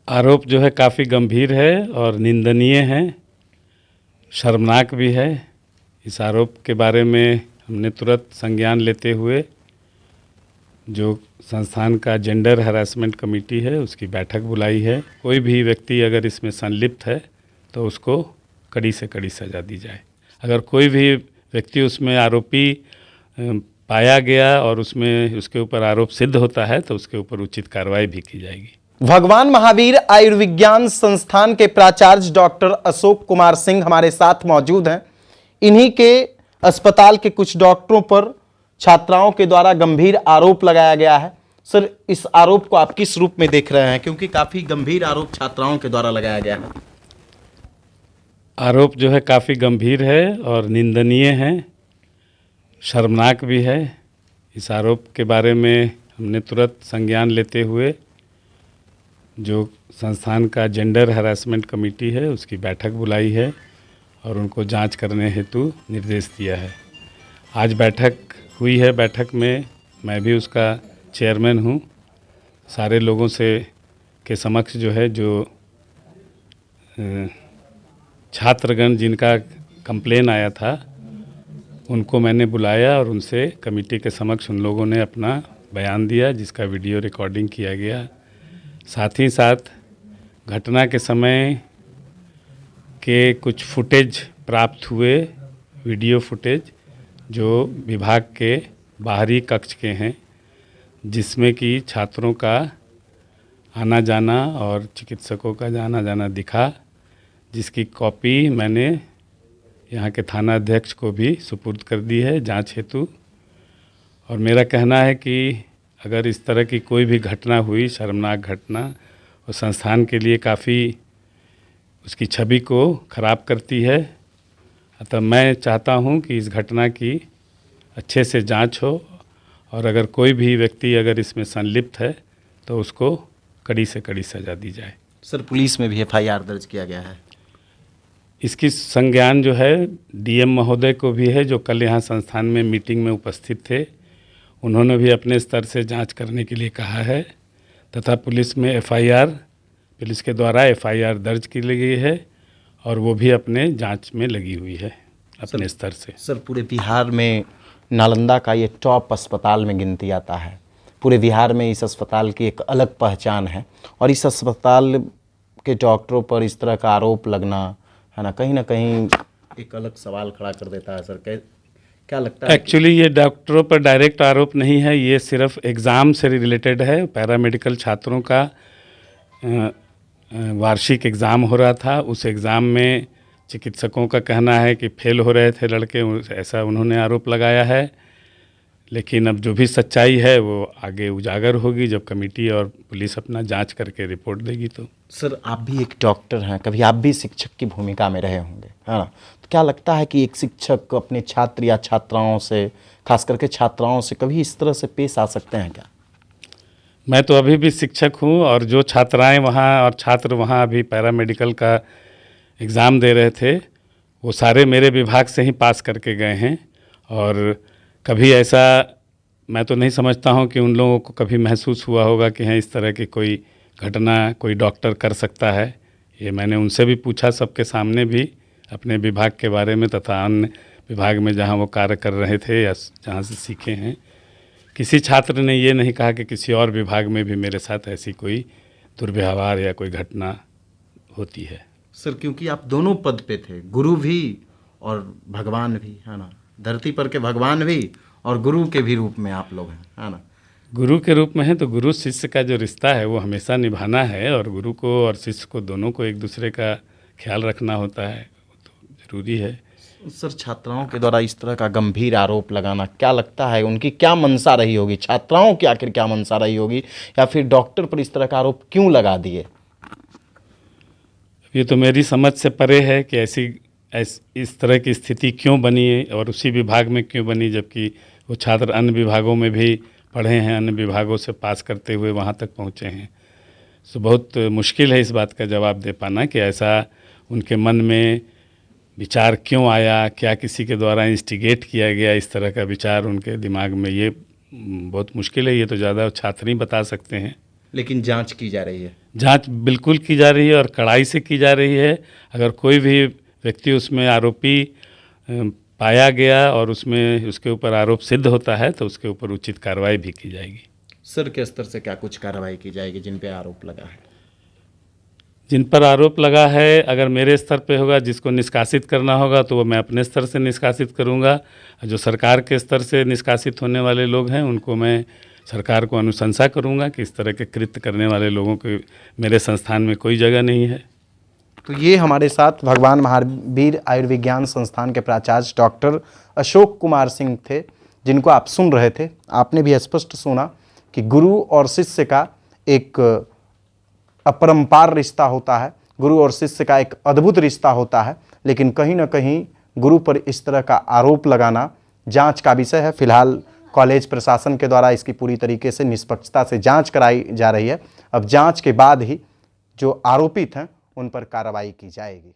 आरोप जो है काफ़ी गंभीर है और निंदनीय है, शर्मनाक भी है। इस आरोप के बारे में हमने तुरंत संज्ञान लेते हुए जो संस्थान का जेंडर हरासमेंट कमेटी है उसकी बैठक बुलाई है। कोई भी व्यक्ति अगर इसमें संलिप्त है तो उसको कड़ी से कड़ी सज़ा दी जाए। अगर कोई भी व्यक्ति उसमें आरोपी पाया गया और उसमें उसके ऊपर आरोप सिद्ध होता है तो उसके ऊपर उचित कार्रवाई भी की जाएगी। भगवान महावीर आयुर्विज्ञान संस्थान के प्राचार्य डॉक्टर अशोक कुमार सिंह हमारे साथ मौजूद हैं। इन्हीं के अस्पताल के कुछ डॉक्टरों पर छात्राओं के द्वारा गंभीर आरोप लगाया गया है। सर, इस आरोप को आप किस रूप में देख रहे हैं, क्योंकि काफी गंभीर आरोप छात्राओं के द्वारा लगाया गया है? आरोप जो है काफ़ी गंभीर है और निंदनीय है, शर्मनाक भी है। इस आरोप के बारे में हमने तुरंत संज्ञान लेते हुए जो संस्थान का जेंडर हरासमेंट कमेटी है उसकी बैठक बुलाई है और उनको जांच करने हेतु निर्देश दिया है। आज बैठक हुई है। बैठक में मैं भी उसका चेयरमैन हूँ। सारे लोगों से के समक्ष जो है जो छात्रगण जिनका कंप्लेन आया था उनको मैंने बुलाया और उनसे कमेटी के समक्ष उन लोगों ने अपना बयान दिया, जिसका वीडियो रिकॉर्डिंग किया गया। साथ ही साथ घटना के समय के कुछ फुटेज प्राप्त हुए, वीडियो फुटेज जो विभाग के बाहरी कक्ष के हैं, जिसमें कि छात्रों का आना जाना और चिकित्सकों का आना जाना दिखा, जिसकी कॉपी मैंने यहाँ के थाना अध्यक्ष को भी सुपुर्द कर दी है जांच हेतु। और मेरा कहना है कि अगर इस तरह की कोई भी घटना हुई, शर्मनाक घटना, और संस्थान के लिए काफ़ी उसकी छवि को ख़राब करती है। अतः मैं चाहता हूँ कि इस घटना की अच्छे से जांच हो और अगर कोई भी व्यक्ति अगर इसमें संलिप्त है तो उसको कड़ी से कड़ी सज़ा दी जाए। सर, पुलिस में भी एफआईआर दर्ज किया गया है। इसकी संज्ञान जो है डीएम महोदय को भी है, जो कल यहाँ संस्थान में मीटिंग में उपस्थित थे। उन्होंने भी अपने स्तर से जांच करने के लिए कहा है तथा पुलिस में पुलिस के द्वारा एफआईआर दर्ज की गई है और वो भी अपने जांच में लगी हुई है अपने स्तर से। सर, पूरे बिहार में नालंदा का ये टॉप अस्पताल में गिनती आता है। पूरे बिहार में इस अस्पताल की एक अलग पहचान है और इस अस्पताल के डॉक्टरों पर इस तरह का आरोप लगना है ना कहीं एक अलग सवाल खड़ा कर देता है। सर, क्या लगता है? एक्चुअली ये डॉक्टरों पर डायरेक्ट आरोप नहीं है, ये सिर्फ एग्ज़ाम से रिलेटेड है। पैरामेडिकल छात्रों का वार्षिक एग्ज़ाम हो रहा था। उस एग्ज़ाम में चिकित्सकों का कहना है कि फेल हो रहे थे लड़के, ऐसा उन्होंने आरोप लगाया है। लेकिन अब जो भी सच्चाई है वो आगे उजागर होगी जब कमेटी और पुलिस अपना जांच करके रिपोर्ट देगी। तो सर, आप भी एक डॉक्टर हैं, कभी आप भी शिक्षक की भूमिका में रहे होंगे, है ना? तो क्या लगता है कि एक शिक्षक अपने छात्र या छात्राओं से, खास करके छात्राओं से, कभी इस तरह से पेश आ सकते हैं क्या? मैं तो अभी भी शिक्षक हूँ और जो छात्राएं वहाँ और छात्र वहाँ अभी पैरामेडिकल का एग्ज़ाम दे रहे थे वो सारे मेरे विभाग से ही पास करके गए हैं। और कभी ऐसा मैं तो नहीं समझता हूँ कि उन लोगों को कभी महसूस हुआ होगा कि हाँ इस तरह की कोई घटना कोई डॉक्टर कर सकता है। ये मैंने उनसे भी पूछा सबके सामने भी अपने विभाग के बारे में तथा अन्य विभाग में जहाँ वो कार्य कर रहे थे या जहाँ से सीखे हैं। किसी छात्र ने ये नहीं कहा कि किसी और विभाग में भी मेरे साथ ऐसी कोई दुर्व्यवहार या कोई घटना होती है। सर, क्योंकि आप दोनों पद पे थे, गुरु भी और भगवान भी, है ना? धरती पर के भगवान भी और गुरु के भी रूप में आप लोग हैं, है ना? गुरु के रूप में है तो गुरु शिष्य का जो रिश्ता है वो हमेशा निभाना है और गुरु को और शिष्य को दोनों को एक दूसरे का ख्याल रखना होता है, वो तो ज़रूरी है। सर, छात्राओं के द्वारा इस तरह का गंभीर आरोप लगाना, क्या लगता है उनकी क्या मंशा रही होगी? छात्राओं की आखिर क्या मंशा रही होगी, या फिर डॉक्टर पर इस तरह का आरोप क्यों लगा दिए? ये तो मेरी समझ से परे है कि इस तरह की स्थिति क्यों बनी और उसी विभाग में क्यों बनी, जबकि वो छात्र अन्य विभागों में भी पढ़े हैं, अन्य विभागों से पास करते हुए वहाँ तक पहुँचे हैं। तो बहुत मुश्किल है इस बात का जवाब दे पाना कि ऐसा उनके मन में विचार क्यों आया, क्या किसी के द्वारा इंस्टिगेट किया गया इस तरह का विचार उनके दिमाग में, ये बहुत मुश्किल है। ये तो ज़्यादा छात्र ही बता सकते हैं। लेकिन जांच की जा रही है। जांच बिल्कुल की जा रही है और कड़ाई से की जा रही है। अगर कोई भी व्यक्ति उसमें आरोपी पाया गया और उसमें उसके ऊपर आरोप सिद्ध होता है तो उसके ऊपर उचित कार्रवाई भी की जाएगी। सर के स्तर से क्या कुछ कार्रवाई की जाएगी जिन पे आरोप लगा है? जिन पर आरोप लगा है, अगर मेरे स्तर पे होगा, जिसको निष्कासित करना होगा तो वो मैं अपने स्तर से निष्कासित करूंगा। जो सरकार के स्तर से निष्कासित होने वाले लोग हैं उनको मैं सरकार को अनुशंसा करूंगा कि इस तरह के कृत्य करने वाले लोगों के मेरे संस्थान में कोई जगह नहीं है। तो ये हमारे साथ भगवान महावीर आयुर्विज्ञान संस्थान के प्राचार्य डॉक्टर अशोक कुमार सिंह थे, जिनको आप सुन रहे थे। आपने भी स्पष्ट सुना कि गुरु और शिष्य का एक अपरंपार रिश्ता होता है, गुरु और शिष्य का एक अद्भुत रिश्ता होता है, लेकिन कहीं ना कहीं गुरु पर इस तरह का आरोप लगाना जांच का विषय है। फिलहाल कॉलेज प्रशासन के द्वारा इसकी पूरी तरीके से निष्पक्षता से जांच कराई जा रही है। अब जांच के बाद ही जो आरोपित हैं उन पर कार्रवाई की जाएगी।